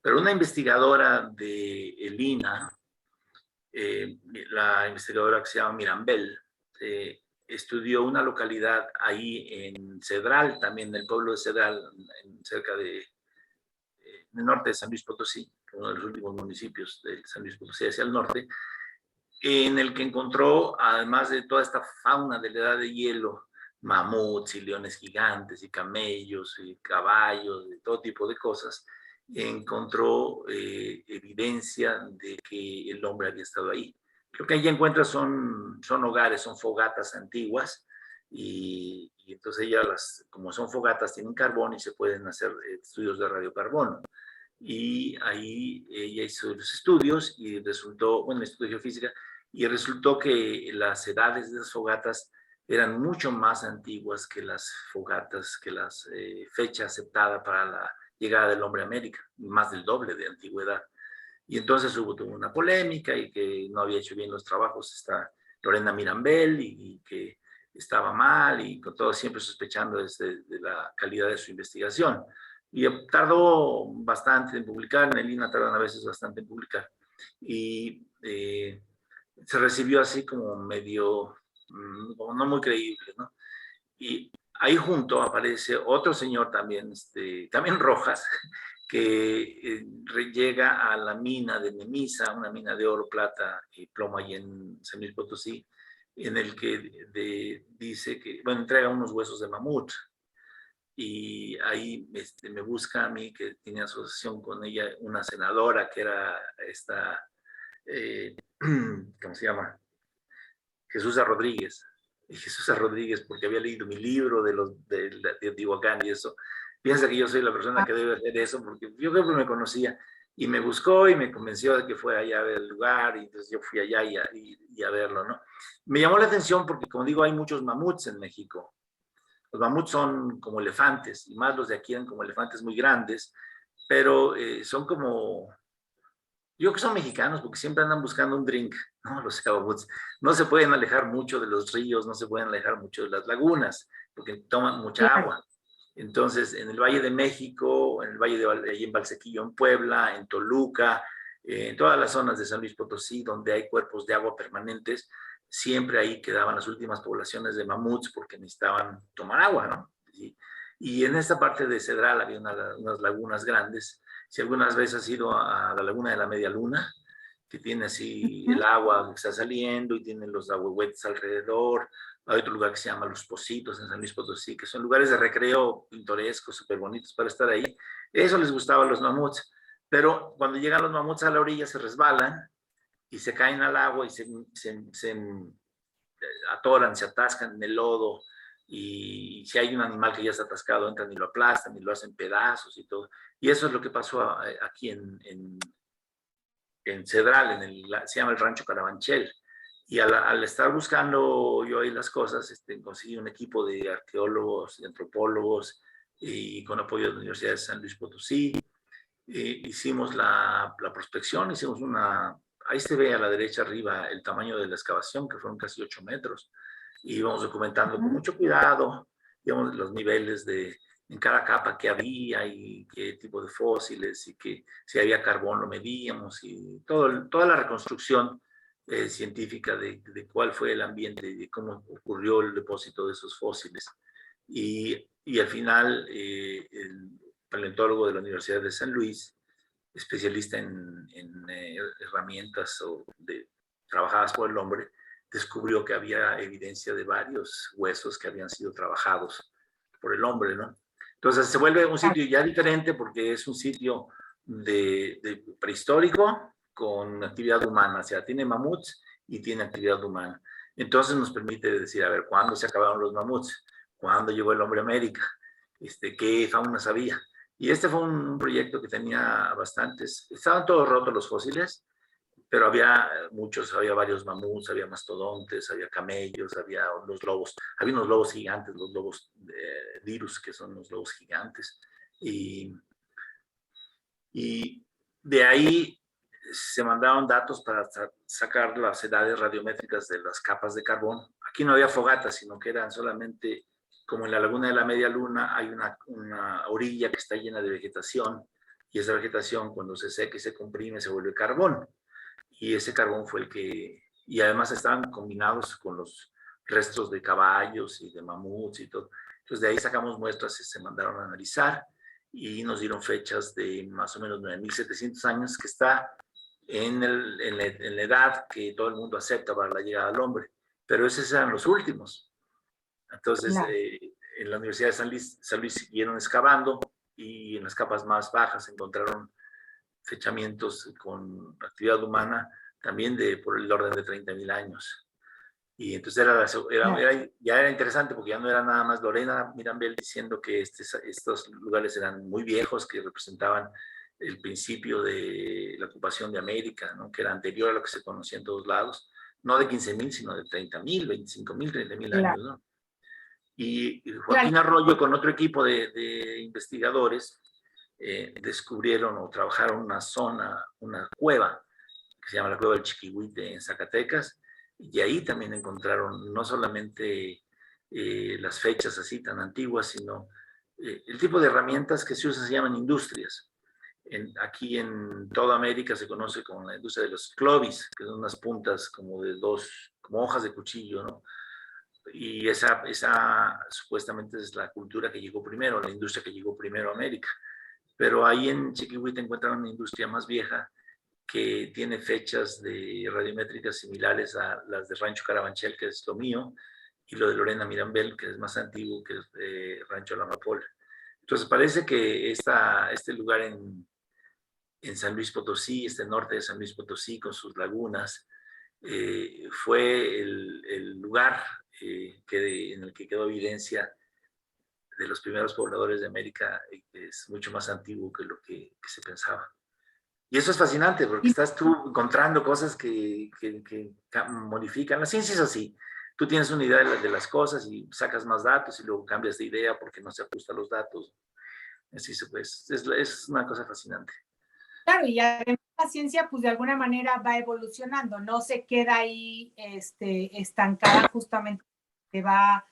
Pero una investigadora de el INAH, la investigadora que se llama Mirambel, estudió una localidad ahí en Cedral, también en el pueblo de Cedral, cerca de el norte de San Luis Potosí, uno de los últimos municipios de San Luis Potosí hacia el norte, en el que encontró, además de toda esta fauna de la edad de hielo, mamuts y leones gigantes y camellos y caballos, de todo tipo de cosas, encontró evidencia de que el hombre había estado ahí. Lo que allí encuentra son hogares, son fogatas antiguas, y entonces ellas, como son fogatas, tienen carbón y se pueden hacer estudios de radiocarbono. Y ahí ella hizo los estudios y resultó, bueno, estudió geofísica, y resultó que las edades de las fogatas eran mucho más antiguas que las fogatas, que las fecha aceptada para la llegada del hombre a América, más del doble de antigüedad. Y entonces hubo toda una polémica y que no había hecho bien los trabajos esta Lorena Mirambel y que estaba mal y con todo siempre sospechando de la calidad de su investigación. Y tardó bastante en publicar, en el INA tardan a veces bastante en publicar. Y se recibió así como medio, como no muy creíble, ¿no? Y ahí junto aparece otro señor también, también Rojas, que llega a la mina de Nemisa, una mina de oro, plata y plomo ahí en San Luis Potosí, en el que dice que, bueno, entrega unos huesos de mamut. Y ahí me busca a mí, que tiene asociación con ella, una senadora que era esta, ¿cómo se llama? Jesús Rodríguez. Y Jesús Rodríguez, porque había leído mi libro de Teotihuacán y eso. Piensa que yo soy la persona que debe hacer eso, porque yo creo que me conocía. Y me buscó y me convenció de que fuera allá a ver el lugar, y entonces yo fui allá y a verlo, ¿no? Me llamó la atención porque, como digo, hay muchos mamuts en México. Los mamuts son como elefantes, y más los de aquí eran como elefantes muy grandes, pero son como, yo creo que son mexicanos porque siempre andan buscando un drink, ¿no? Los mamuts no se pueden alejar mucho de los ríos, no se pueden alejar mucho de las lagunas, porque toman mucha agua. Entonces, en el Valle de México, en el Valle de en Valsequillo, en Puebla, en Toluca, en todas las zonas de San Luis Potosí, donde hay cuerpos de agua permanentes, siempre ahí quedaban las últimas poblaciones de mamuts porque necesitaban tomar agua, ¿no? Y en esta parte de Cedral había unas lagunas grandes. Si algunas veces has ido a la laguna de la Media Luna, que tiene así el agua que está saliendo y tiene los ahuehuetes alrededor. Hay otro lugar que se llama Los Pocitos en San Luis Potosí, que son lugares de recreo pintorescos, súper bonitos para estar ahí. Eso les gustaba a los mamuts. Pero cuando llegan los mamuts a la orilla se resbalan y se caen al agua y se atoran, se atascan en el lodo. Y si hay un animal que ya está atascado, entran y lo aplastan y lo hacen pedazos y todo. Y eso es lo que pasó aquí en Cedral, se llama el Rancho Carabanchel. Y al estar buscando yo ahí las cosas, conseguí un equipo de arqueólogos, de antropólogos, y con apoyo de la Universidad de San Luis Potosí, hicimos la prospección, hicimos ahí se ve a la derecha arriba el tamaño de la excavación, que fueron casi 8 metros, y íbamos documentando con mucho cuidado, digamos, los niveles en cada capa que había y qué tipo de fósiles y que si había carbón lo medíamos y toda la reconstrucción científica de cuál fue el ambiente y de cómo ocurrió el depósito de esos fósiles. Y al final el paleontólogo de la Universidad de San Luis, especialista en herramientas trabajadas por el hombre, descubrió que había evidencia de varios huesos que habían sido trabajados por el hombre, ¿no? Entonces se vuelve un sitio ya diferente porque es un sitio de prehistórico con actividad humana, o sea, tiene mamuts y tiene actividad humana. Entonces nos permite decir, a ver, ¿cuándo se acabaron los mamuts? ¿Cuándo llegó el hombre a América? ¿Qué fauna sabía? Y este fue un proyecto que tenía bastantes, estaban todos rotos los fósiles, pero había muchos, había varios mamuts, había mastodontes, había camellos, había los lobos, había unos lobos gigantes, los lobos dirus, que son los lobos gigantes, y de ahí se mandaron datos para sacar las edades radiométricas de las capas de carbón. Aquí no había fogatas, sino que eran solamente, como en la laguna de la Media Luna, hay una orilla que está llena de vegetación, y esa vegetación cuando se seca y se comprime se vuelve carbón. y ese carbón fue el que, y además estaban combinados con los restos de caballos y de mamuts y todo. Entonces de ahí sacamos muestras y se mandaron a analizar y nos dieron fechas de más o menos 9.700 años, que está en la edad que todo el mundo acepta para la llegada del hombre. Pero esos eran los últimos. Entonces, Claro. en la Universidad de San Luis siguieron excavando y en las capas más bajas encontraron fechamientos con actividad humana también por el orden de 30.000 años. Y entonces ya era interesante porque ya no era nada más Lorena Mirambel diciendo que estos lugares eran muy viejos, que representaban el principio de la ocupación de América, ¿no? Que era anterior a lo que se conocía en todos lados, no de 15.000, sino de 30.000, 25.000, 30.000 Claro. años, ¿no? Y Claro. Joaquín Arroyo, con otro equipo de investigadores, descubrieron o trabajaron una zona, una cueva, que se llama la Cueva del Chiquihuite en Zacatecas, y ahí también encontraron no solamente las fechas así tan antiguas, sino el tipo de herramientas que se usan se llaman industrias. Aquí en toda América se conoce como la industria de los clovis, que son unas puntas como como hojas de cuchillo, ¿no? Y esa supuestamente es la cultura que llegó primero, la industria que llegó primero a América. Pero ahí en Chiquihuite encuentran una industria más vieja que tiene fechas de radiométricas similares a las de Rancho Carabanchel, que es lo mío, y lo de Lorena Mirambel, que es más antiguo, que es de Rancho La Amapola. Entonces parece que este lugar en San Luis Potosí, este norte de San Luis Potosí, con sus lagunas, fue el lugar en el que quedó evidencia de los primeros pobladores de América, que es mucho más antiguo que lo que se pensaba. Y eso es fascinante porque estás tú encontrando cosas que modifican. La ciencia es así. Tú tienes una idea de las cosas y sacas más datos y luego cambias de idea porque no se ajusta a los datos. Así pues, es una cosa fascinante. Claro, y además la ciencia, pues de alguna manera va evolucionando, no se queda ahí estancada, justamente se va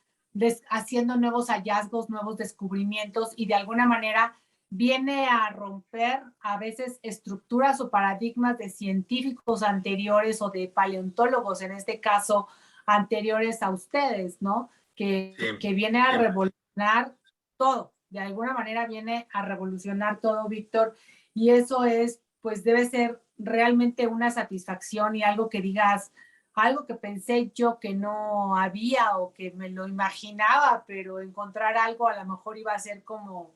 haciendo nuevos hallazgos, nuevos descubrimientos y de alguna manera viene a romper a veces estructuras o paradigmas de científicos anteriores o de paleontólogos, en este caso, anteriores a ustedes, ¿no? Que viene a revolucionar todo, de alguna manera viene a revolucionar todo, Víctor. Y eso es, pues debe ser realmente una satisfacción y algo que digas, algo que pensé yo que no había o que me lo imaginaba, pero encontrar algo a lo mejor iba a ser como,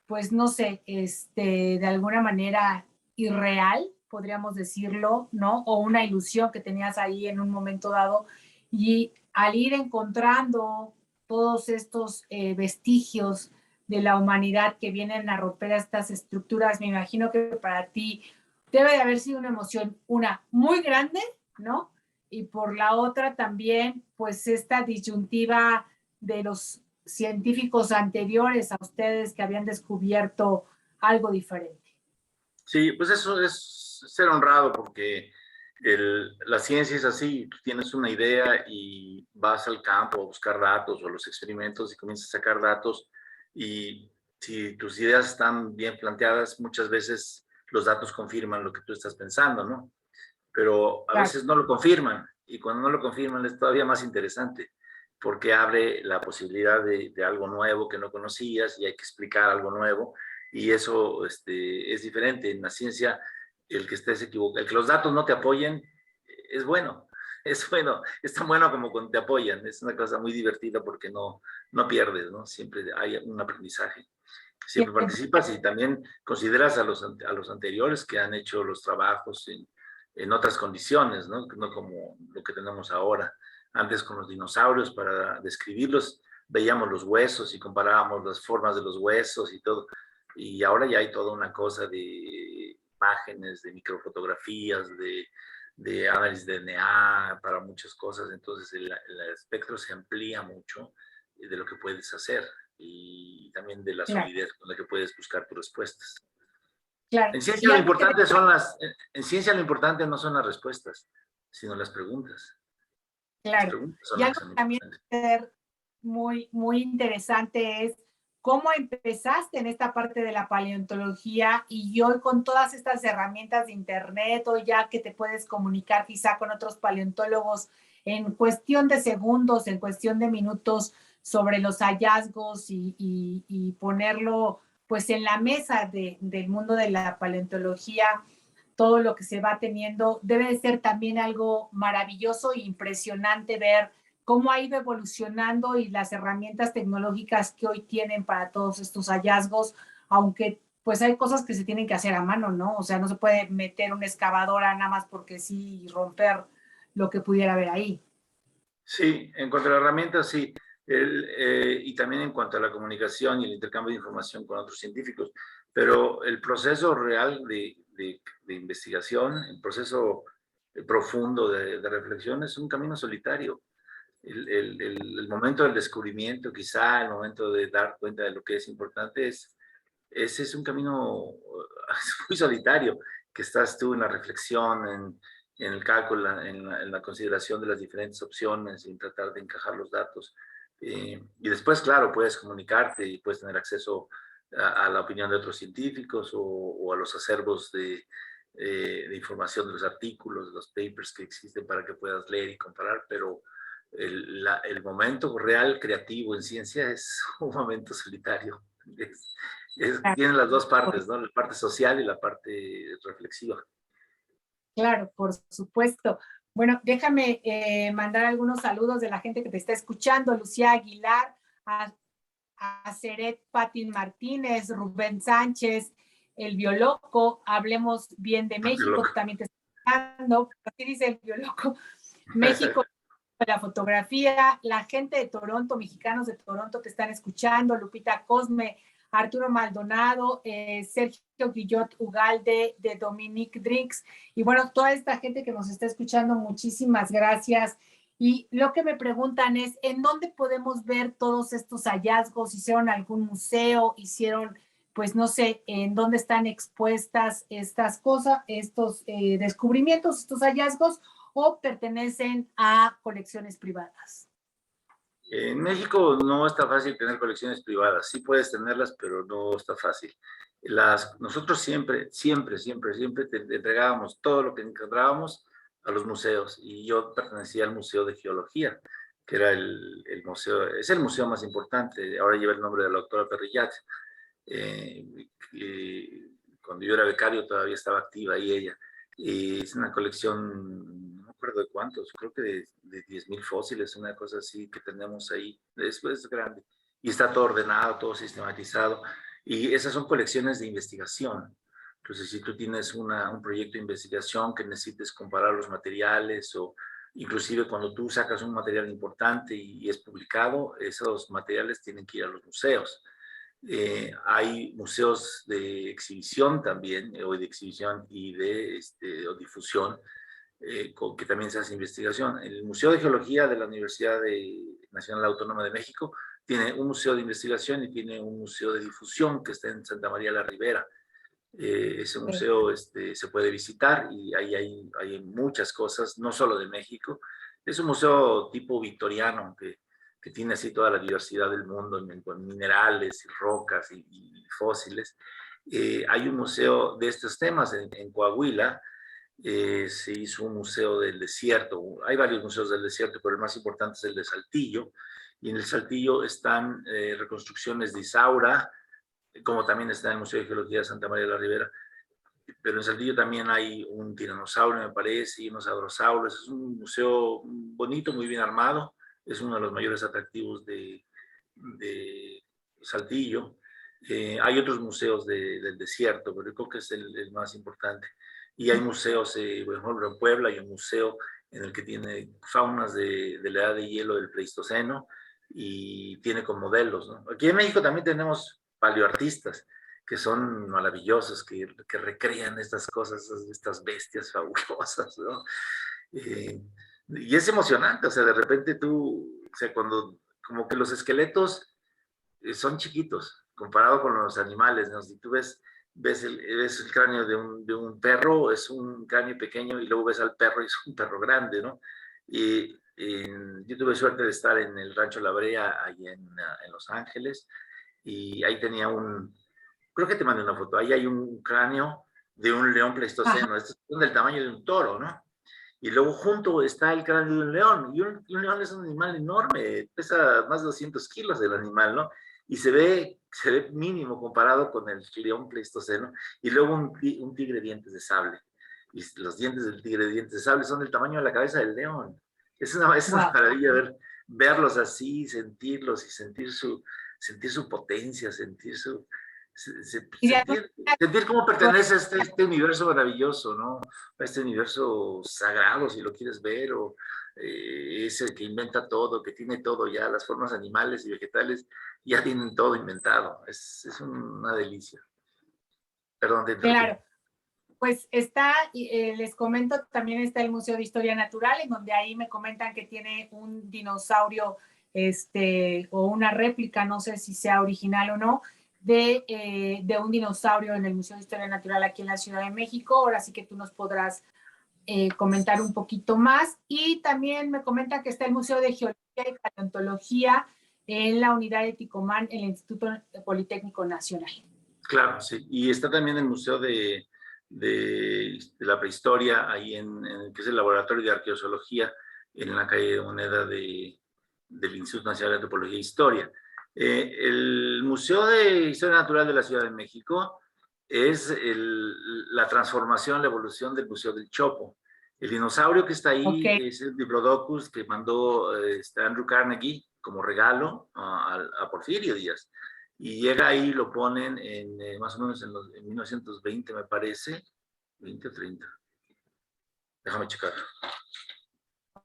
pues no sé, de alguna manera irreal, podríamos decirlo, ¿no? O una ilusión que tenías ahí en un momento dado. Y al ir encontrando todos estos vestigios de la humanidad que vienen a romper estas estructuras, me imagino que para ti debe de haber sido una emoción, una muy grande, ¿no? Y por la otra también, pues esta disyuntiva de los científicos anteriores a ustedes que habían descubierto algo diferente. Sí, pues eso es ser honrado porque la ciencia es así, tú tienes una idea y vas al campo a buscar datos o los experimentos y comienzas a sacar datos y si tus ideas están bien planteadas, muchas veces los datos confirman lo que tú estás pensando, ¿no? Pero a veces no lo confirman y cuando no lo confirman es todavía más interesante porque abre la posibilidad de algo nuevo que no conocías y hay que explicar algo nuevo y eso es diferente. En la ciencia, el que estés equivocado, el que los datos no te apoyen es bueno, es bueno, es tan bueno como cuando te apoyan, es una cosa muy divertida porque no pierdes, ¿no? Siempre hay un aprendizaje. Siempre participas y también consideras a los anteriores que han hecho los trabajos en otras condiciones, ¿no? No como lo que tenemos ahora. Antes con los dinosaurios, para describirlos, veíamos los huesos y comparábamos las formas de los huesos y todo. Y ahora ya hay toda una cosa de imágenes, de microfotografías, de análisis de DNA, para muchas cosas. Entonces el espectro se amplía mucho de lo que puedes hacer y también de la solidez con la que puedes buscar tus respuestas. Claro. En ciencia en ciencia lo importante no son las respuestas, sino las preguntas. Claro. Las preguntas son Y las que algo son también importantes. ser muy, muy interesante es cómo empezaste en esta parte de la paleontología y hoy con todas estas herramientas de internet, o ya que te puedes comunicar quizá con otros paleontólogos en cuestión de segundos, en cuestión de minutos sobre los hallazgos y ponerlo pues en la mesa del mundo de la paleontología, todo lo que se va teniendo, debe de ser también algo maravilloso e impresionante ver cómo ha ido evolucionando y las herramientas tecnológicas que hoy tienen para todos estos hallazgos, aunque pues hay cosas que se tienen que hacer a mano, ¿no? O sea, no se puede meter una excavadora nada más porque sí y romper lo que pudiera haber ahí. Sí, en cuanto a la herramienta, sí. Y también en cuanto a la comunicación y el intercambio de información con otros científicos. Pero el proceso real de investigación, el proceso profundo de reflexión es un camino solitario. El momento del descubrimiento, quizá el momento de dar cuenta de lo que es importante, ese es un camino muy solitario, que estás tú en la reflexión, en el cálculo, en la consideración de las diferentes opciones, en tratar de encajar los datos. Y después, claro, puedes comunicarte y puedes tener acceso a la opinión de otros científicos o a los acervos de información de los artículos, de los papers que existen para que puedas leer y comparar, pero el momento real creativo en ciencia es un momento solitario. Tiene las dos partes, ¿no? La parte social y la parte reflexiva. Claro, por supuesto. Bueno, déjame mandar algunos saludos de la gente que te está escuchando. Lucía Aguilar, a Seret Patín Martínez, Rubén Sánchez, el Bioloco, Hablemos Bien de México, también te está escuchando. Así dice el Bioloco. México, la fotografía, la gente de Toronto, mexicanos de Toronto te están escuchando, Lupita Cosme, Arturo Maldonado, Sergio Guillot Ugalde, de Dominic Drinks, y bueno, toda esta gente que nos está escuchando, muchísimas gracias. Y lo que me preguntan es, ¿en dónde podemos ver todos estos hallazgos? ¿Hicieron algún museo? ¿Hicieron, pues no sé, en dónde están expuestas estas cosas, estos descubrimientos, estos hallazgos, o pertenecen a colecciones privadas? En México no está fácil tener colecciones privadas. Sí puedes tenerlas, pero no está fácil. Nosotros siempre te entregábamos todo lo que encontrábamos a los museos. Y yo pertenecía al Museo de Geología, que era el museo, es el museo más importante. Ahora lleva el nombre de la doctora Perrillat. Cuando yo era becario todavía estaba activa ahí ella. Y es una colección, no me acuerdo de cuántos, creo que de 10,000 fósiles, una cosa así que tenemos ahí. Es grande. Y está todo ordenado, todo sistematizado. Y esas son colecciones de investigación. Entonces, si tú tienes un proyecto de investigación que necesites comparar los materiales o inclusive cuando tú sacas un material importante y es publicado, esos materiales tienen que ir a los museos. Hay museos de exhibición también, o de exhibición y de o difusión, que también se hace investigación. El Museo de Geología de la Universidad Nacional Autónoma de México tiene un museo de investigación y tiene un museo de difusión que está en Santa María la Ribera. Ese museo se puede visitar y ahí hay muchas cosas, no solo de México. Es un museo tipo victoriano que tiene así toda la diversidad del mundo en minerales y rocas y fósiles. Hay un museo de estos temas en Coahuila. Se hizo un museo del desierto. Hay varios museos del desierto, pero el más importante es el de Saltillo. Y en el Saltillo están reconstrucciones de Isaura, como también está en el Museo de Geología de Santa María de la Ribera. Pero en Saltillo también hay un tiranosaurio, me parece, y unos hadrosaurios. Es un museo bonito, muy bien armado. Es uno de los mayores atractivos de Saltillo. Hay otros museos del desierto, pero creo que es el más importante. Y hay museos, por ejemplo, en Puebla hay un museo en el que tiene faunas de la edad de hielo del Pleistoceno y tiene con modelos, ¿no? Aquí en México también tenemos paleoartistas que son maravillosos, que recrean estas cosas, estas bestias fabulosas, ¿no? Y es emocionante, o sea, de repente tú, o sea, cuando como que los esqueletos son chiquitos comparado con los animales, ¿no? Si tú ves el cráneo de un perro, es un cráneo pequeño, y luego ves al perro y es un perro grande, ¿no? Y yo tuve suerte de estar en el Rancho La Brea, ahí en Los Ángeles, y ahí tenía creo que te mandé una foto, ahí hay un cráneo de un león pleistoceno, este es del tamaño de un toro, ¿no? Y luego junto está el cráneo de un león, y un león es un animal enorme, pesa más de 200 kilos el animal, ¿no? Y se ve mínimo comparado con el león pleistoceno, y luego un tigre de dientes de sable. Y los dientes del tigre de dientes de sable son del tamaño de la cabeza del león. Es una maravilla verlos así, sentirlos y sentir su potencia, sentir sentir cómo pertenece a este universo maravilloso, ¿no? A este universo sagrado, si lo quieres ver, o es el que inventa todo, que tiene todo ya, las formas animales y vegetales ya tienen todo inventado. Es una delicia. Perdón, te interrumpí. Claro. Pues está, les comento, también está el Museo de Historia Natural, en donde ahí me comentan que tiene un dinosaurio, o una réplica, no sé si sea original o no, de un dinosaurio en el Museo de Historia Natural aquí en la Ciudad de México. Ahora sí que tú nos podrás comentar un poquito más. Y también me comentan que está el Museo de Geología y Paleontología en la unidad de Ticomán, en el Instituto Politécnico Nacional. Claro, sí. Y está también el Museo de la Prehistoria, ahí que es el Laboratorio de Arqueozoología, en la calle de Moneda del Instituto Nacional de Antropología e Historia. El Museo de Historia Natural de la Ciudad de México es la transformación, la evolución del Museo del Chopo. El dinosaurio que está ahí es el Diplodocus que mandó Andrew Carnegie como regalo a Porfirio Díaz. Y llega ahí y lo ponen más o menos en 1920, me parece, 20 o 30. Déjame checar.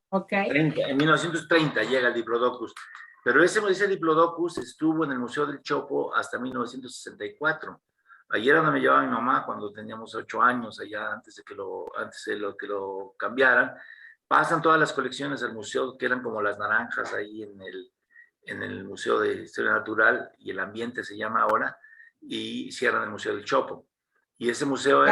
Ok. 30, en 1930 llega el Diplodocus. Pero ese Diplodocus estuvo en el Museo del Chopo hasta 1964. Ayer era donde me llevaba mi mamá cuando teníamos 8 años, allá antes de que lo cambiaran. Pasan todas las colecciones al museo, que eran como las naranjas ahí en el Museo de Historia Natural, y el ambiente se llama ahora, y cierran el Museo del Chopo. Y ese museo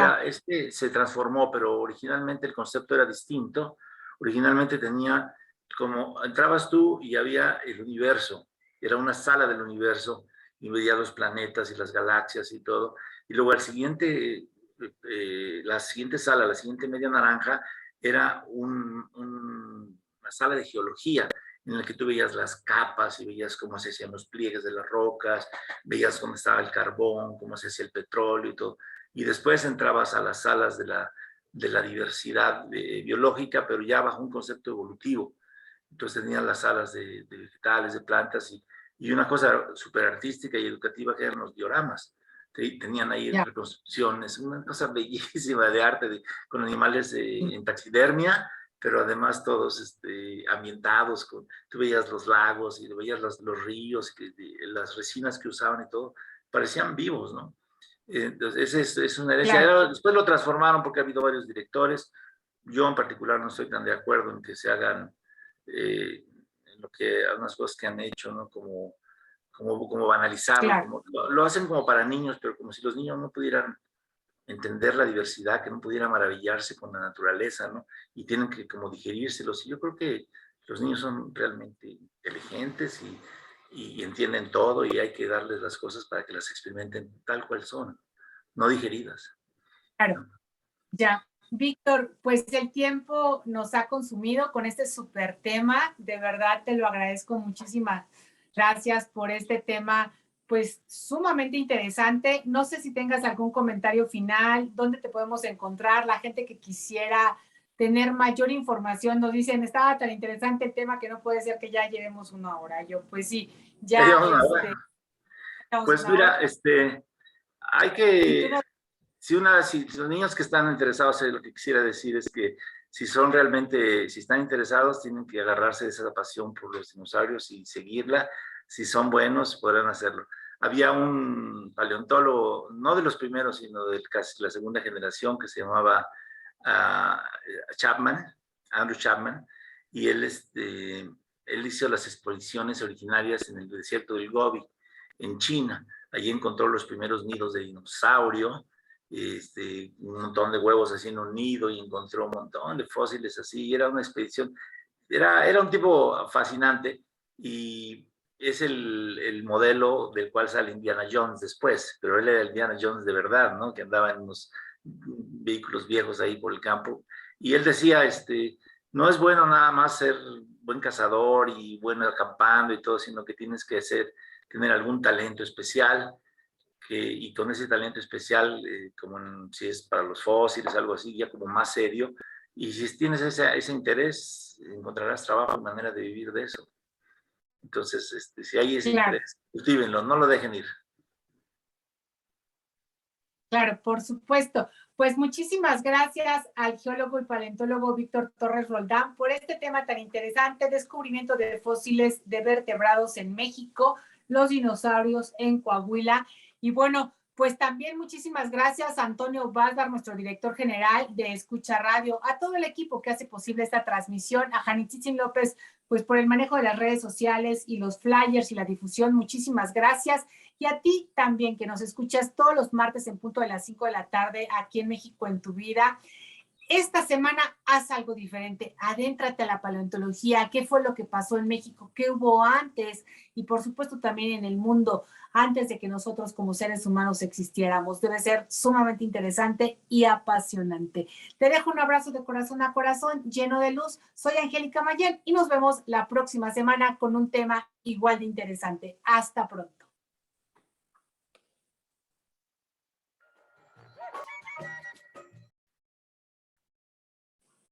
se transformó, pero originalmente el concepto era distinto. Originalmente tenía como, entrabas tú y había el universo, era una sala del universo, y veías los planetas y las galaxias y todo. Y luego la siguiente sala, la siguiente media naranja, era una sala de geología, en la que tú veías las capas y veías cómo se hacían los pliegues de las rocas, veías cómo estaba el carbón, cómo se hacía el petróleo y todo. Y después entrabas a las salas de la diversidad biológica, pero ya bajo un concepto evolutivo. Entonces tenían las salas de vegetales, de plantas, y una cosa súper artística y educativa que eran los dioramas. Tenían ahí reconstrucciones, una cosa bellísima de arte con animales en taxidermia, pero además todos ambientados. Tú veías los lagos y veías los ríos, las resinas que usaban y todo, parecían vivos, ¿no? Entonces, es una herencia. Claro. Después lo transformaron porque ha habido varios directores. Yo en particular no estoy tan de acuerdo en que se hagan en algunas cosas que han hecho, ¿no? Como banalizarlo. Claro. Lo hacen como para niños, pero como si los niños no pudieran entender la diversidad, que no pudieran maravillarse con la naturaleza, ¿no? Y tienen que como digerírselos. Y yo creo que los niños son realmente inteligentes y entienden todo, y hay que darles las cosas para que las experimenten tal cual son, no digeridas. Claro, ya. Víctor, pues el tiempo nos ha consumido con este súper tema. De verdad te lo agradezco. Muchísimas gracias por este tema, pues sumamente interesante. No sé si tengas algún comentario final, dónde te podemos encontrar, la gente que quisiera tener mayor información. Nos dicen, estaba tan interesante el tema que no puede ser que ya llevemos 1 hora. Yo, pues sí, ya. Pues mira, hay que... Si los niños que están interesados, lo que quisiera decir es que si están interesados, tienen que agarrarse de esa pasión por los dinosaurios y seguirla. Si son buenos, podrán hacerlo. Había un paleontólogo, no de los primeros, sino de casi la segunda generación, que se llamaba Andrew Chapman, y él hizo las expediciones originarias en el desierto del Gobi, en China. Allí encontró los primeros nidos de dinosaurio, un montón de huevos así en un nido, y encontró un montón de fósiles así, y era una expedición, era un tipo fascinante, y es el modelo del cual sale Indiana Jones después, pero él era el Indiana Jones de verdad, ¿no? Que andaba en unos vehículos viejos ahí por el campo. Y él decía, no es bueno nada más ser buen cazador y bueno acampando y todo, sino que tienes que tener algún talento especial, y con ese talento especial, si es para los fósiles, algo así, ya como más serio, y si tienes ese interés, encontrarás trabajo y manera de vivir de eso. Entonces, si hay ese Claro, interés, cultívenlo, no lo dejen ir. claro, por supuesto. Pues muchísimas gracias al geólogo y paleontólogo Víctor Torres Roldán por este tema tan interesante, descubrimiento de fósiles de vertebrados en México, los dinosaurios en Coahuila. Y bueno, pues también muchísimas gracias a Antonio Valdar, nuestro director general de Escucha Radio, a todo el equipo que hace posible esta transmisión, a Janitzin López, pues por el manejo de las redes sociales y los flyers y la difusión. Muchísimas gracias. Y a ti también, que nos escuchas todos los martes en punto de las 5 de la tarde aquí en México en tu vida. Esta semana haz algo diferente, adéntrate a la paleontología, qué fue lo que pasó en México, qué hubo antes y por supuesto también en el mundo antes de que nosotros como seres humanos existiéramos. Debe ser sumamente interesante y apasionante. Te dejo un abrazo de corazón a corazón lleno de luz. Soy Angélica Mayel y nos vemos la próxima semana con un tema igual de interesante. Hasta pronto.